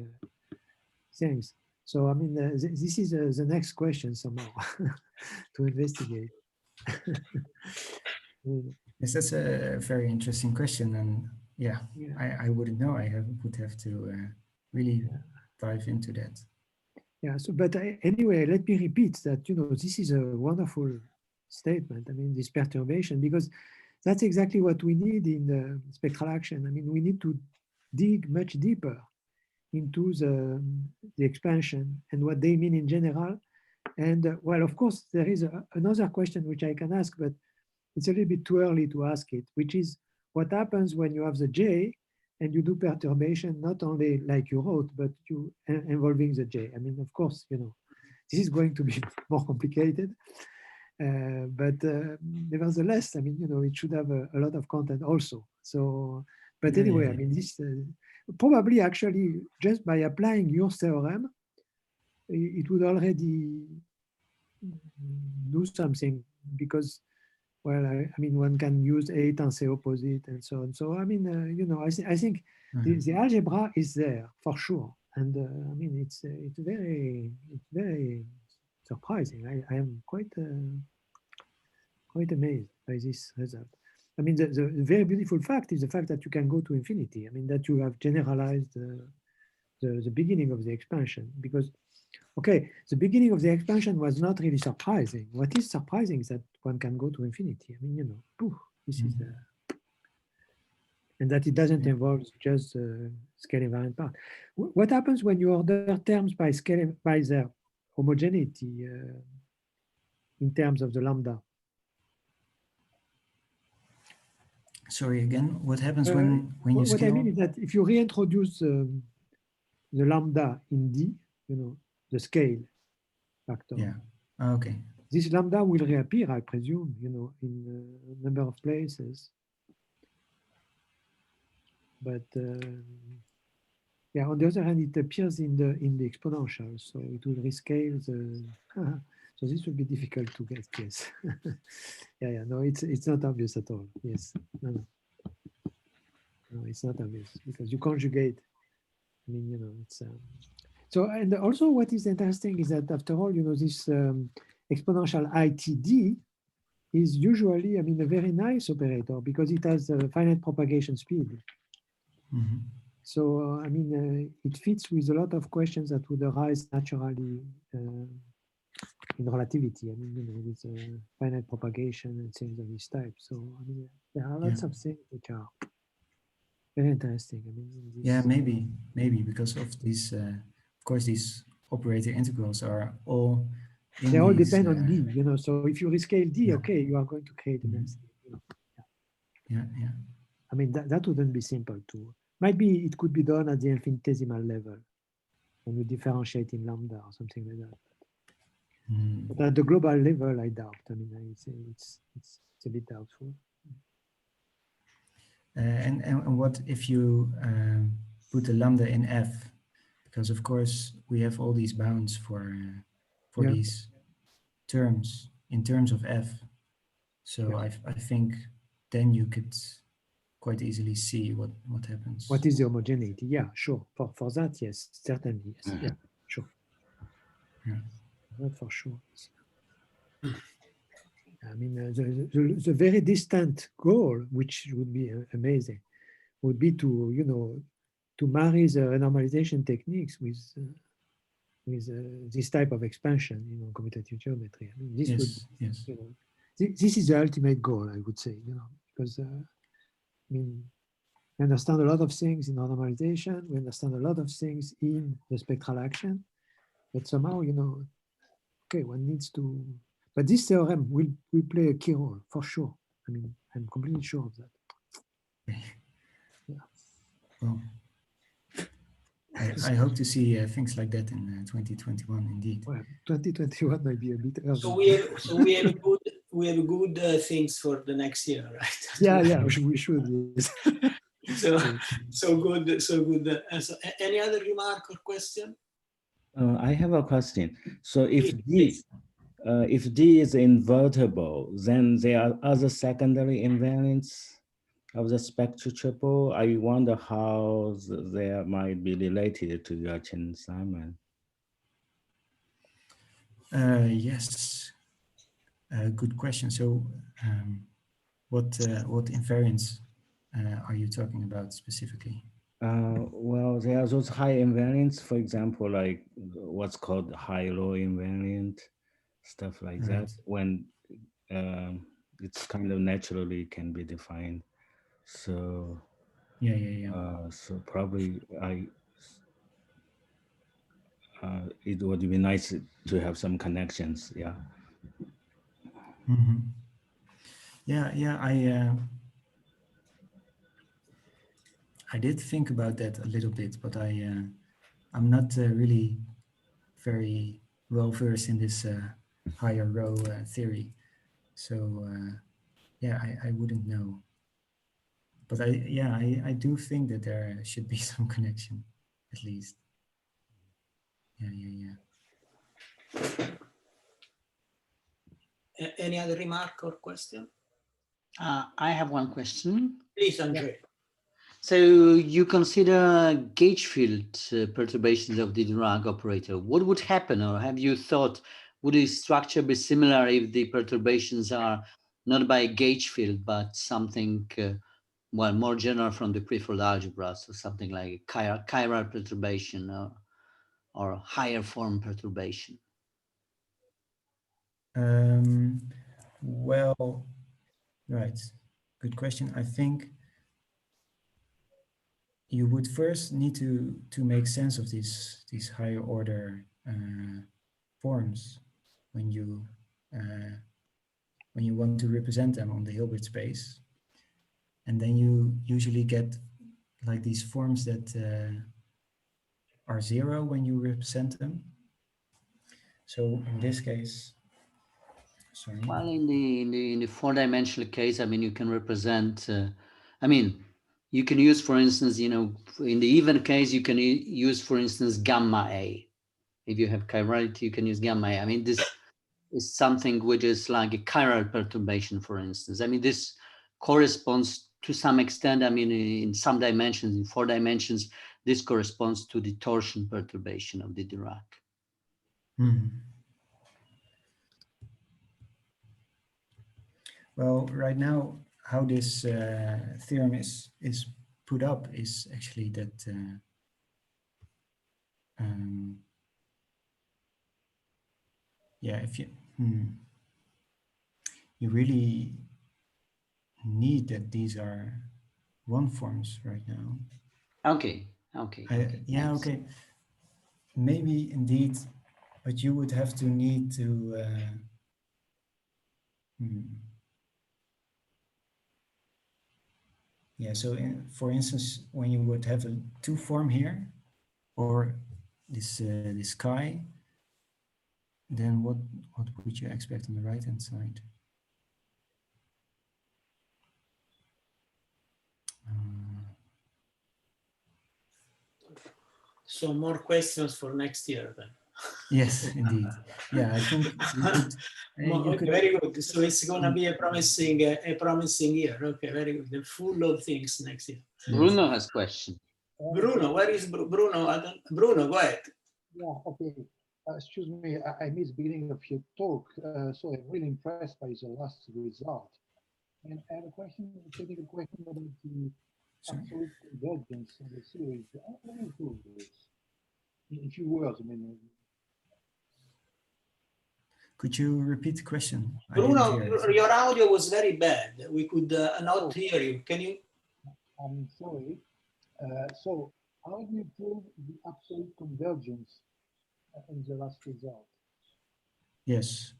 things. So I mean, this is the next question somehow to investigate. Yes, that's a very interesting question, and yeah, I wouldn't know. I would have to really dive into that. Yeah. So, but anyway, let me repeat that, you know, this is a wonderful statement. I mean, this perturbation, because that's exactly what we need in the spectral action. I mean, we need to dig much deeper into the expansion and what they mean in general. And well, of course, there is another question which I can ask, but it's a little bit too early to ask it, which is what happens when you have the J and you do perturbation, not only like you wrote, but you involving the J. I mean, of course, you know, this is going to be more complicated, but nevertheless, I mean, you know, it should have a lot of content also. So, but anyway, I mean, this probably actually just by applying your theorem, it would already do something, because, well, I mean, one can use A tensor opposite and so on. So, I mean, you know, I think the algebra is there for sure. And I mean, it's very surprising. I am quite amazed by this result. I mean, the very beautiful fact is the fact that you can go to infinity. I mean, that you have generalized the beginning of the expansion, because, okay, the beginning of the expansion was not really surprising. What is surprising is that one can go to infinity. I mean, you know, poof, this is the, and that it doesn't involve just scale invariant part. What happens when you order terms by scale, by their homogeneity in terms of the lambda? Sorry, again, what happens when you scale? What I mean is that if you reintroduce the lambda in D, you know, the scale factor. Yeah. Okay. This lambda will reappear, I presume, you know, in a number of places. But yeah, on the other hand, it appears in the exponential, so it will rescale the. So this will be difficult to get. Yes. Yeah. No, it's not obvious at all. Yes. No, it's not obvious because you conjugate. I mean, you know, it's. So, and also what is interesting is that after all, you know, this exponential ITD is usually, I mean, a very nice operator because it has a finite propagation speed. Mm-hmm. So, I mean, it fits with a lot of questions that would arise naturally in relativity. I mean, you know, with finite propagation and things of this type. So, I mean, there are lots of things which are very interesting. I mean, yeah, maybe because of these, of course, these operator integrals are all They all these, depend on D, you know. So if you rescale D, yeah. okay, you are going to create a density. You know. Yeah. I mean, that wouldn't be simple to. Might be it could be done at the infinitesimal level when you differentiate in lambda or something like that. But at the global level, I doubt. I mean, I say it's a bit doubtful. And what if you put the lambda in F? Because of course we have all these bounds for Yeah. these terms in terms of F. So I think then you could quite easily see what happens. What is the homogeneity? Yeah, sure. For that, yes, certainly, yes. Yeah, sure. Yeah. That for sure. I mean, the very distant goal, which would be amazing, would be to, you know, to marry the normalization techniques with this type of expansion in commutative geometry. I mean, this would, yes. you know, this is the ultimate goal, I would say, you know, because I mean, we understand a lot of things in normalization. We understand a lot of things in the spectral action, but somehow, you know, okay, one needs to. But this theorem will play a key role for sure. I mean, I'm completely sure of that. Yeah. Well, I hope to see things like that in 2021, indeed. Well, 2021 might be a bit early. We have good things for the next year, right? Yeah, we should. Yes. so good. So any other remark or question? I have a question. So if D is invertible, then there are other secondary invariants of the spectral triple. I wonder how they might be related to your Chern-Simons. Yes, good question. So what invariants are you talking about specifically? Well, there are those high invariants, for example, like what's called high-low invariant, stuff like that, when it's kind of naturally can be defined. So so probably it would be nice to have some connections. Yeah. Mm-hmm. I did think about that a little bit, but I'm not really very well versed in this higher row theory. So I wouldn't know. But I do think that there should be some connection, at least. Yeah. Any other remark or question? I have one question. Please, Andre. So you consider gauge field perturbations of the Dirac operator. What would happen, or have you thought, would the structure be similar if the perturbations are not by gauge field, but something, more general from the prefold algebra, so something like chiral perturbation or higher form perturbation? Well, right. Good question. I think you would first need to make sense of these higher order forms when you want to represent them on the Hilbert space, and then you usually get like these forms that are zero when you represent them. So in this case, sorry. Well, in the four-dimensional case, I mean, you can represent. You can use, for instance, in the even case, you can use, for instance, gamma A. If you have chirality, you can use gamma A. I mean, this is something which is like a chiral perturbation, for instance. I mean, this corresponds to some extent, I mean, in some dimensions, in 4 dimensions, this corresponds to the torsion perturbation of the Dirac. Well, right now, how this theorem is put up is actually that if you really need that these are one forms right now. Okay. Okay. Maybe indeed but you would have to need to yeah, so for instance, when you would have a 2 form here, or this this chi, then what would you expect on the right hand side? So more questions for next year then. Yes, indeed. Yeah, I think you could. Okay, very good. So it's going to be a promising year. Okay, very good. They're full of things next year. Bruno has a question. Bruno, where is Bruno? Bruno, go ahead. Yeah, okay. Excuse me, I missed the beginning of your talk, so I'm really impressed by the last result. And I have a question, a technical question about the absolute convergence of the series. How do you prove this? In few words, I mean. Could you repeat the question? Bruno, your audio was very bad. We could not hear you. Can you? I'm sorry. So how do you prove the absolute convergence in the last result? Yes.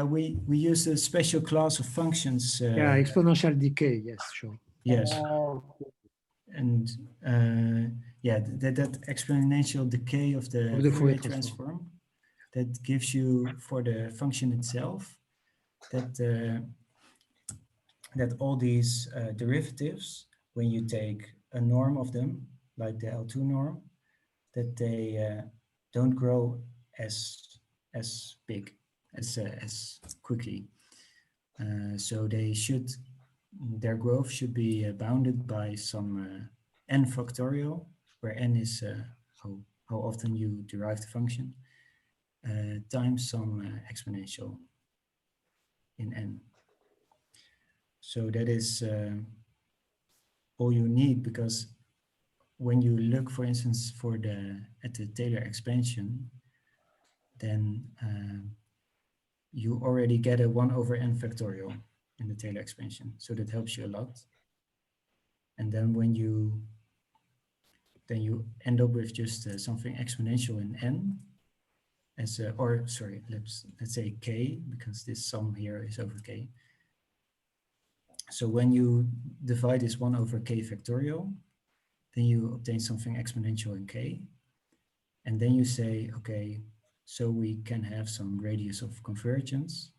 We use a special class of functions. Yeah, exponential decay. Yes, sure. Yes. Okay. And yeah, that exponential decay of the Fourier transform, that gives you, for the function itself, that that all these derivatives, when you take a norm of them, like the L2 norm, that they don't grow as big, as quickly. So they should, their growth should be bounded by some n factorial, where n is how often you derive the function, times some exponential in n. So that is all you need, because when you look, for instance, at the Taylor expansion, then you already get a 1 over n factorial in the Taylor expansion. So that helps you a lot. And then when you end up with just something exponential in n, as or sorry, let's say k, because this sum here is over k. So when you divide this 1 over k factorial, then you obtain something exponential in k. And then you say, okay, so we can have some radius of convergence,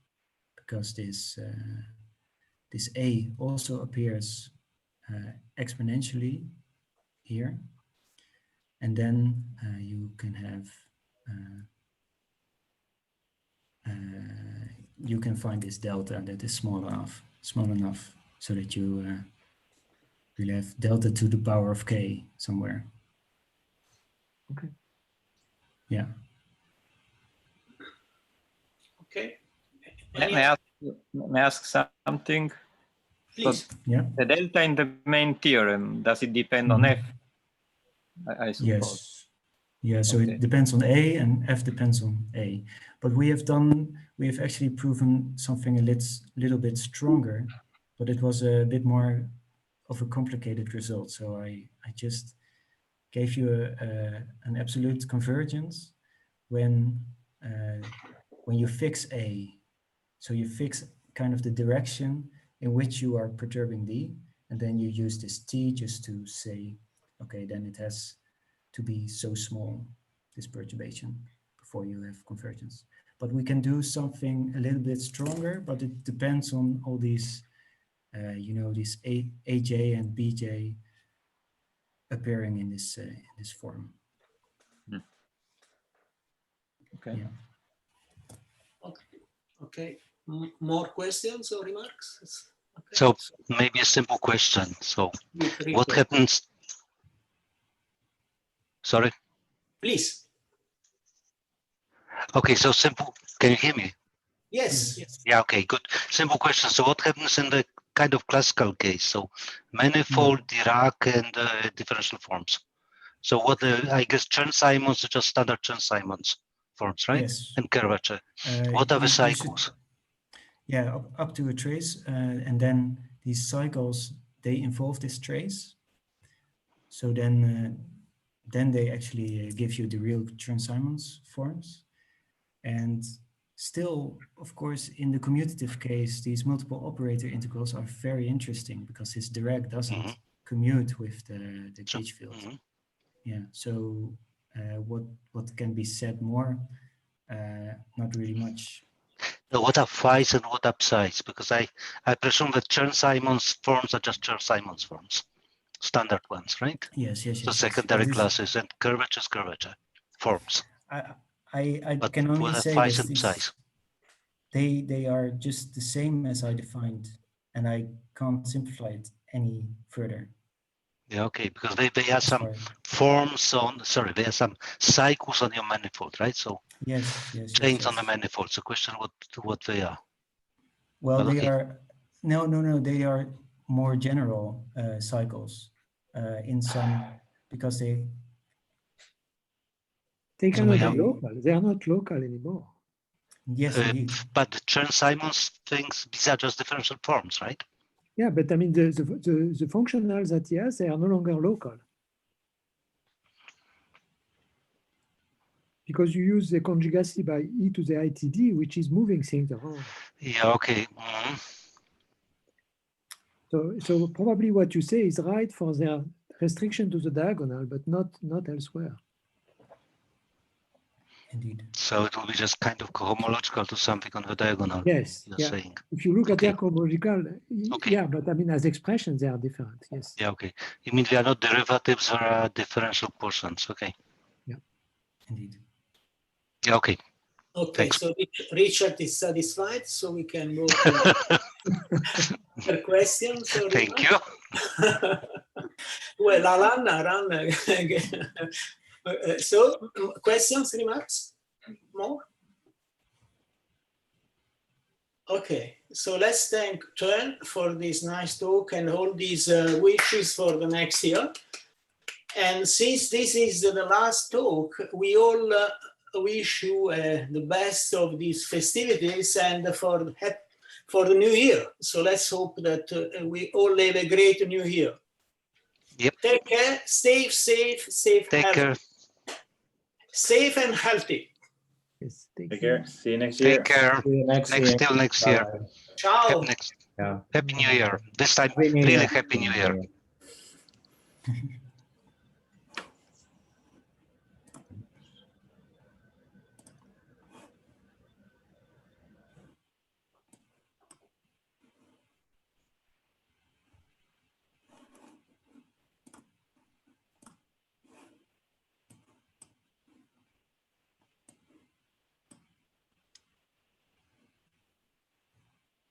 because this a also appears exponentially here. And then you can have, you can find this delta that is small enough so that you will have delta to the power of k somewhere. Okay. Yeah. Okay. May I ask something? Please. So Yeah. the delta in the main theorem, does it depend on f? I suppose. Yes. Yeah, so Okay. it depends on A and F depends on A. But we have actually proven something a little bit stronger, but it was a bit more of a complicated result. So I just gave you an absolute convergence when you fix A. So you fix kind of the direction in which you are perturbing D, and then you use this T just to say, okay, then it has to be so small, this perturbation, before you have convergence. But we can do something a little bit stronger, but it depends on all these, these AJ and BJ appearing in this form. Okay. Yeah. Okay. More questions or remarks? Okay. So maybe a simple question. So what happens? Sorry. Please. Okay, so simple. Can you hear me? Yes. Yeah, okay, good. Simple question. So what happens in the kind of classical case? So manifold, Dirac, and differential forms. So what I guess Chern-Simons are just standard Chern-Simons forms, right? Yes. And curvature. What are the cycles? Yeah, up to a trace. And then these cycles, they involve this trace. So then they actually give you the real Chern-Simons forms. And still, of course, in the commutative case, these multiple operator integrals are very interesting because this Dirac doesn't commute with the gauge field. Yeah, so what can be said more? Not really much. So what are phi's and what are psi's? Because I presume that Chern-Simons forms are just Chern-Simons forms, standard ones, right? Yes, yes, yes. So yes. secondary classes and curvature forms. I But can only what are say phi's this, and psi's? they are just the same as I defined, and I can't simplify it any further. Yeah, okay, because they have some forms on, sorry, they have some cycles on your manifold, right? So yes, yes, chains yes, on the manifold. So question what they are. Well, But they okay. are, no, they are more general cycles in some, because they cannot be maybe- local. They are not local anymore. Yes, indeed. But the Chern-Simons things, these are just differential forms, right? Yeah, but I mean, the functionals that he has, they are no longer local. Because you use the conjugacy by e to the ITD, which is moving things around. Yeah, okay. So probably what you say is right for their restriction to the diagonal, but not elsewhere. Indeed. So it will be just kind of cohomological to something on the diagonal. Yes. You're Yeah. saying. If you look at Okay. their cohomological, Okay. yeah, but I mean, as expressions, they are different. Yes. Yeah, okay. You mean they are not derivatives or differential portions? Okay. Yeah. Indeed. Yeah, okay. Okay, Thanks. so Richard is satisfied, so we can move to other questions. Thank you. Well, Alan, so questions, remarks, more? Okay, so let's thank Teun for this nice talk and all these wishes for the next year. And since this is the last talk, we all wish you the best of these festivities and for the new year. So let's hope that we all have a great new year. Yep. Take care, stay safe, Take healthy. care. Safe and healthy. Yes. Take care. See you next year. Take care. See you next year. Till next year. Bye. Ciao. Happy New Year. This time, Happy New really Year. Happy New Year.